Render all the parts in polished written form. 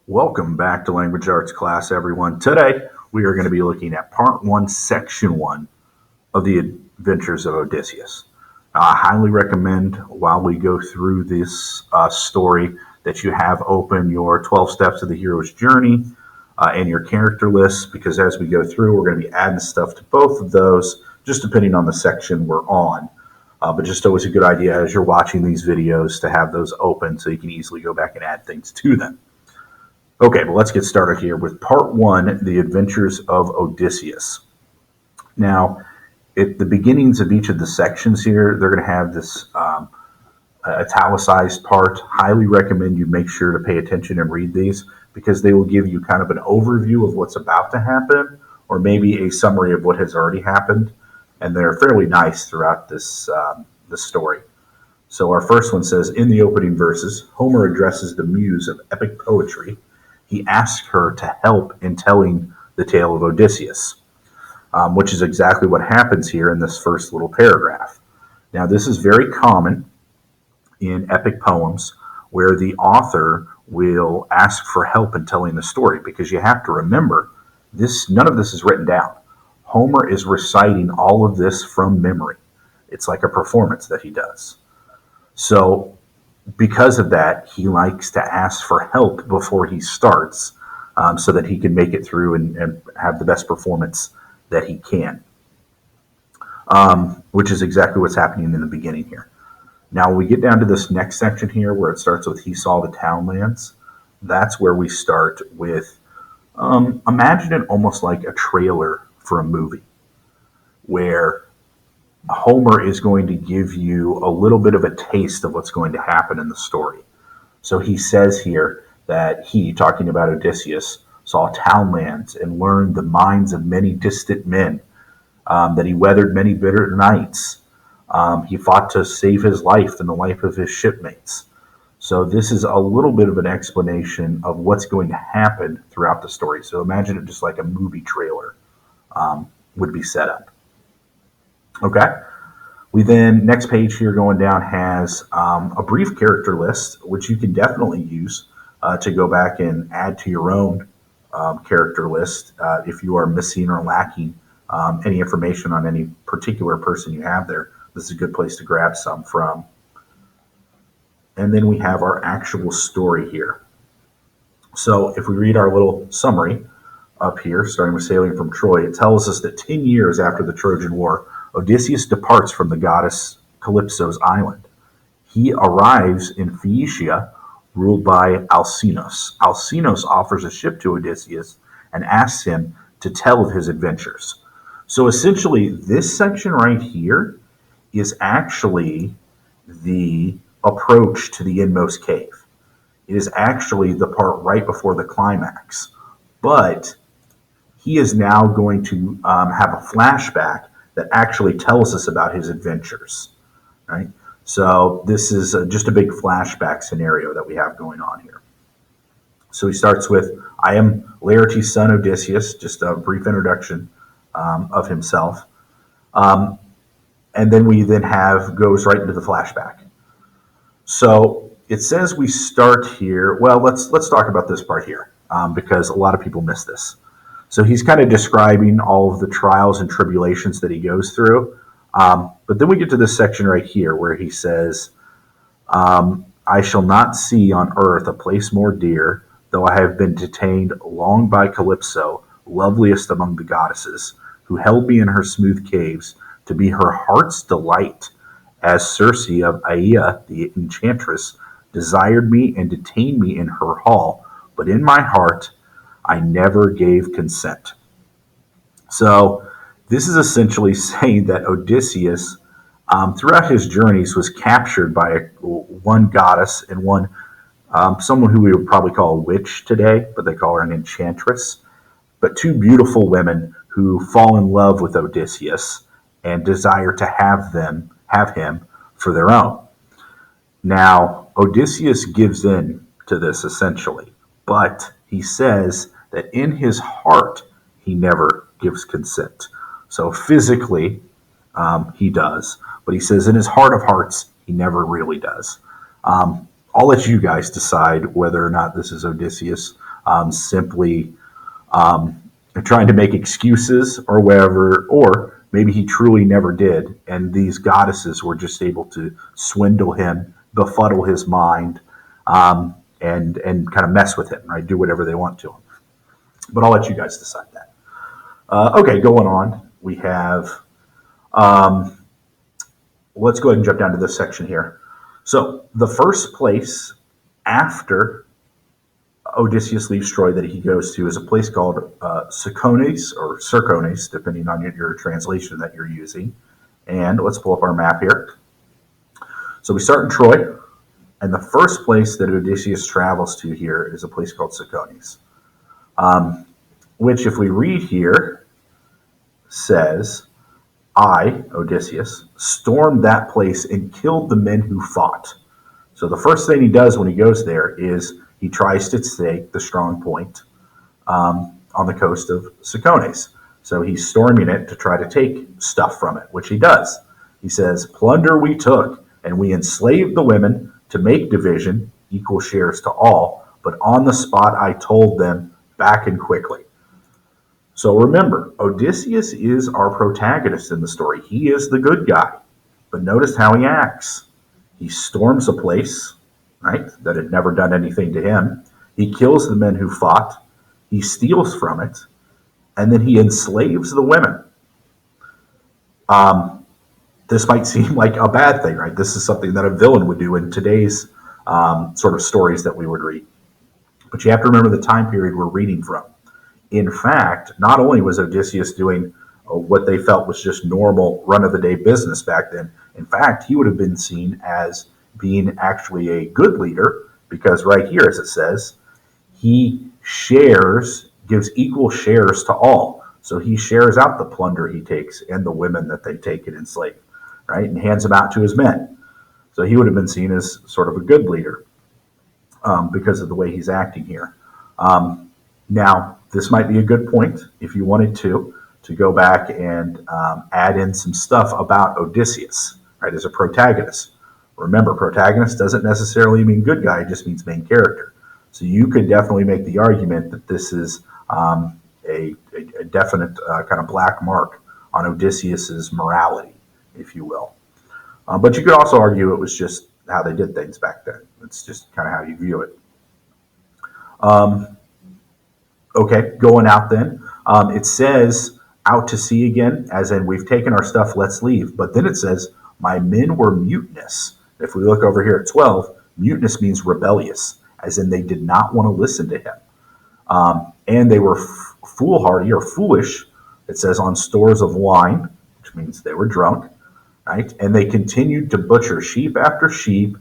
Welcome back to Language Arts class, everyone. Today, we are going to be looking at Part 1, Section 1 of the Adventures of Odysseus. I highly recommend while we go through this story that you have open your 12 Steps of the Hero's Journey and your character list, because as we go through, we're going to be adding stuff to both of those, just depending on the section we're on. But just always a good idea as you're watching these videos to have those open so you can easily go back and add things to them. Okay, well, let's get started here with Part 1, The Adventures of Odysseus. Now, at the beginnings of each of the sections here, they're going to have this italicized part. Highly recommend you make sure to pay attention and read these because they will give you kind of an overview of what's about to happen or maybe a summary of what has already happened. And they're fairly nice throughout this story. So our first one says, in the opening verses, Homer addresses the muse of epic poetry. He asks her to help in telling the tale of Odysseus, which is exactly what happens here in this first little paragraph. Now, this is very common in epic poems where the author will ask for help in telling the story, because you have to remember, none of this is written down. Homer is reciting all of this from memory. It's like a performance that he does. So, because of that, he likes to ask for help before he starts so that he can make it through and have the best performance that he can, which is exactly what's happening in the beginning here. Now, when we get down to this next section here where it starts with he saw the townlands, that's where we start with, imagine it almost like a trailer for a movie where Homer is going to give you a little bit of a taste of what's going to happen in the story. So he says here that he, talking about Odysseus, saw townlands and learned the minds of many distant men, that he weathered many bitter nights. He fought to save his life and the life of his shipmates. So this is a little bit of an explanation of what's going to happen throughout the story. So imagine it just like a movie trailer would be set up. Okay. We then, next page here going down has a brief character list, which you can definitely use to go back and add to your own character list if you are missing or lacking any information on any particular person you have there. This is a good place to grab some from. And then we have our actual story here. So if we read our little summary up here, starting with sailing from Troy, it tells us that 10 years after the Trojan War, Odysseus departs from the goddess Calypso's island. He arrives in Phoenicia, ruled by Alcinous. Alcinous offers a ship to Odysseus and asks him to tell of his adventures. So essentially, this section right here is actually the approach to the inmost cave. It is actually the part right before the climax. But he is now going to have a flashback that actually tells us about his adventures, right? So this is just a big flashback scenario that we have going on here. So he starts with, I am Laertes' son Odysseus, just a brief introduction of himself. And then we goes right into the flashback. So it says we start here, well, let's talk about this part here because a lot of people miss this. So he's kind of describing all of the trials and tribulations that he goes through. But then we get to this section right here where he says, I shall not see on earth a place more dear, though I have been detained long by Calypso, loveliest among the goddesses, who held me in her smooth caves to be her heart's delight, as Circe of Aea, the enchantress, desired me and detained me in her hall, but in my heart I never gave consent. So this is essentially saying that Odysseus, throughout his journeys, was captured by one goddess and someone who we would probably call a witch today, but they call her an enchantress. But two beautiful women who fall in love with Odysseus and desire to have him for their own. Now, Odysseus gives in to this essentially, but he says that in his heart, he never gives consent. So physically, he does, but he says in his heart of hearts, he never really does. I'll let you guys decide whether or not this is Odysseus simply trying to make excuses or whatever, or maybe he truly never did, and these goddesses were just able to swindle him, befuddle his mind, and kind of mess with him, right? Do whatever they want to him. But I'll let you guys decide that. Okay, going on, we have. Let's go ahead and jump down to this section here. So the first place after Odysseus leaves Troy that he goes to is a place called Sycones or Circones, depending on your translation that you're using. And let's pull up our map here. So we start in Troy, and the first place that Odysseus travels to here is a place called Sycones, which, if we read here, says, I, Odysseus, stormed that place and killed the men who fought. So the first thing he does when he goes there is he tries to take the strong point on the coast of Sycones. So he's storming it to try to take stuff from it, which he does. He says, plunder we took, and we enslaved the women to make division, equal shares to all, but on the spot I told them, back and quickly. So remember, Odysseus is our protagonist in the story. He is the good guy. But notice how he acts. He storms a place, right, that had never done anything to him. He kills the men who fought. He steals from it. And then he enslaves the women. This might seem like a bad thing, right? This is something that a villain would do in today's sort of stories that we would read. But you have to remember the time period we're reading from. In fact, not only was Odysseus doing what they felt was just normal run-of-the-day business back then, in fact, he would have been seen as being actually a good leader, because right here, as it says, he gives equal shares to all. So he shares out the plunder he takes and the women that they take and enslave, right, and hands them out to his men. So he would have been seen as sort of a good leader because of the way he's acting here. Now, this might be a good point, if you wanted to go back and add in some stuff about Odysseus, right, as a protagonist. Remember, protagonist doesn't necessarily mean good guy, it just means main character. So you could definitely make the argument that this is a definite kind of black mark on Odysseus's morality, if you will. But you could also argue it was just how they did things back then. It's just kind of how you view it. Okay, going out then. It says out to sea again, as in we've taken our stuff, let's leave. But then it says, my men were mutinous. If we look over here at 12, mutinous means rebellious, as in they did not want to listen to him. And they were foolhardy or foolish, it says, on stores of wine, which means they were drunk, right? And they continued to butcher sheep after sheep,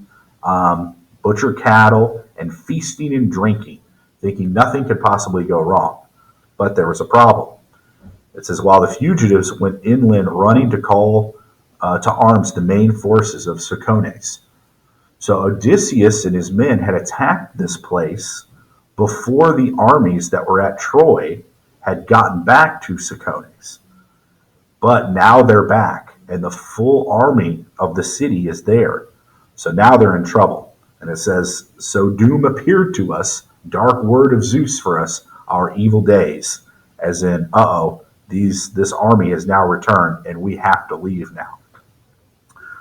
butcher cattle, and feasting and drinking, thinking nothing could possibly go wrong. But there was a problem. It says, while the fugitives went inland running to call to arms the main forces of Sycones. So Odysseus and his men had attacked this place before the armies that were at Troy had gotten back to Sycones. But now they're back, and the full army of the city is there. So now they're in trouble. And it says, so doom appeared to us, dark word of Zeus for us, our evil days. As in, this army has now returned, and we have to leave now.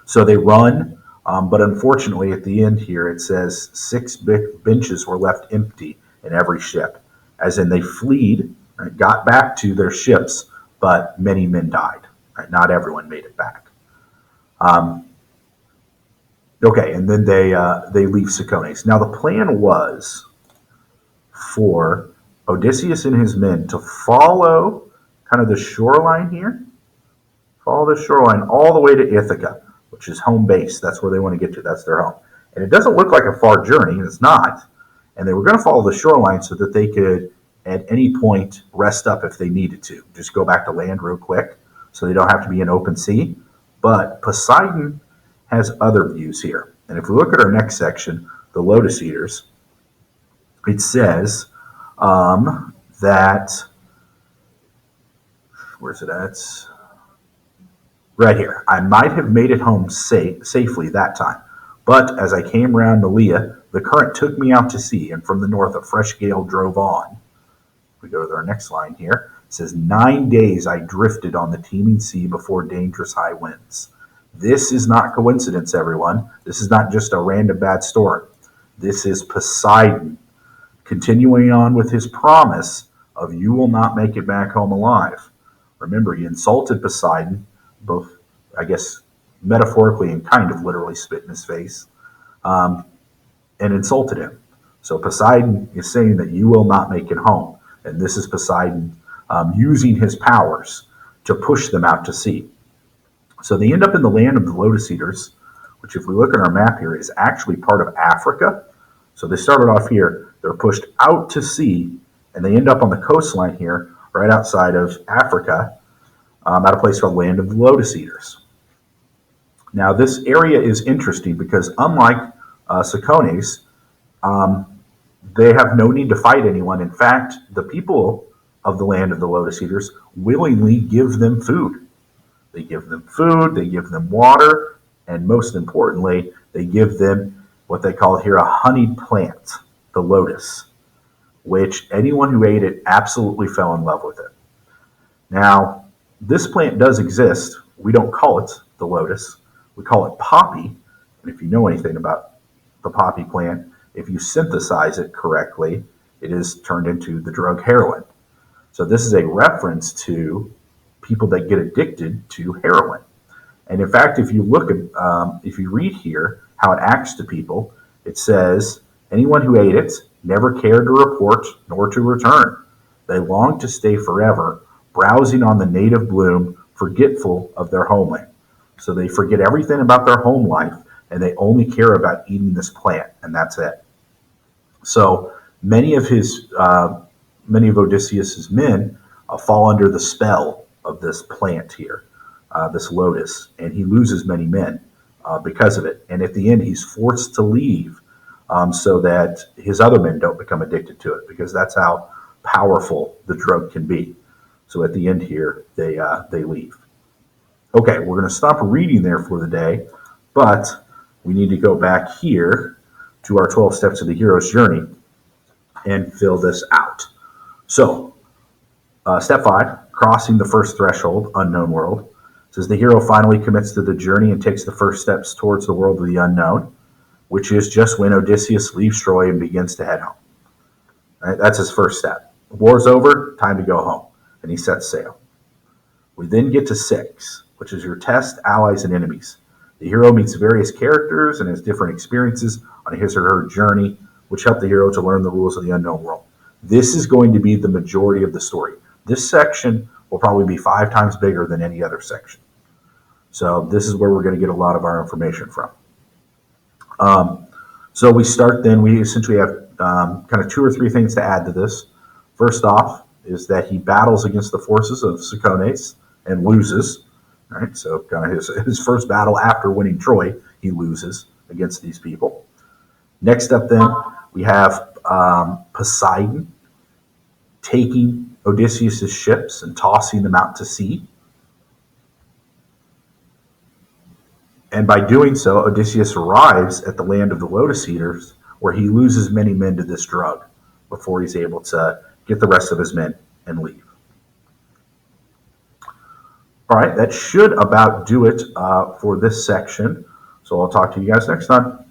So they run, but unfortunately at the end here it says 6 benches were left empty in every ship. As in they fled, right, got back to their ships, but many men died. Right? Not everyone made it back. Okay, and then they leave Sycones. Now the plan was for Odysseus and his men to follow kind of the shoreline here, follow the shoreline all the way to Ithaca, which is home base. That's where they want to get to. That's their home. And it doesn't look like a far journey, and it's not. And they were going to follow the shoreline so that they could, at any point, rest up if they needed to. Just go back to land real quick so they don't have to be in open sea. But Poseidon has other views here. And if we look at our next section, the Lotus Eaters, it says that, where's it at? Right here. I might have made it home safely that time. But as I came round Malea, The current took me out to sea, and from the north a fresh gale drove on. We go to our next line here. It says, 9 days I drifted on the teeming sea before dangerous high winds. This is not coincidence, everyone. This is not just a random bad storm. This is Poseidon continuing on with his promise of you will not make it back home alive. Remember, he insulted Poseidon, both, I guess, metaphorically and kind of literally spit in his face, and insulted him. So Poseidon is saying that you will not make it home. And this is Poseidon using his powers to push them out to sea. So they end up in the land of the Lotus Eaters, which, if we look at our map here, is actually part of Africa. So they started off here, they're pushed out to sea, and they end up on the coastline here, right outside of Africa, at a place called Land of the Lotus Eaters. Now, this area is interesting because, unlike Cicones, they have no need to fight anyone. In fact, the people of the Land of the Lotus Eaters willingly give them food. They give them food, they give them water, and most importantly, they give them what they call here a honeyed plant, the lotus, which anyone who ate it absolutely fell in love with it. Now, this plant does exist. We don't call it the lotus. We call it poppy. And if you know anything about the poppy plant, if you synthesize it correctly, it is turned into the drug heroin. So this is a reference to people that get addicted to heroin. And in fact, if you look at, if you read here how it acts to people, it says, anyone who ate it never cared to report nor to return. They longed to stay forever, browsing on the native bloom, forgetful of their homeland. So they forget everything about their home life, and they only care about eating this plant, and that's it. So many of Odysseus's men fall under the spell of this plant here, this lotus, and he loses many men because of it. And at the end, he's forced to leave so that his other men don't become addicted to it, because that's how powerful the drug can be. So at the end here, they leave. Okay, we're going to stop reading there for the day, but we need to go back here to our 12 steps of the hero's journey and fill this out. So, step 5, crossing the first threshold, unknown world. It says the hero finally commits to the journey and takes the first steps towards the world of the unknown, which is just when Odysseus leaves Troy and begins to head home. Right, that's his first step. War's over, time to go home, and he sets sail. We then get to 6, which is your test, allies, and enemies. The hero meets various characters and has different experiences on his or her journey, which help the hero to learn the rules of the unknown world. This is going to be the majority of the story. This section will probably be 5 times bigger than any other section. So this is where we're going to get a lot of our information from. So we start then, we essentially have kind of 2 or 3 things to add to this. First off is that he battles against the forces of Cicones and loses. Right, so kind of his first battle after winning Troy, he loses against these people. Next up then, we have Poseidon taking Odysseus' ships and tossing them out to sea. And by doing so, Odysseus arrives at the land of the Lotus Eaters, where he loses many men to this drug before he's able to get the rest of his men and leave. All right, that should about do it for this section. So I'll talk to you guys next time.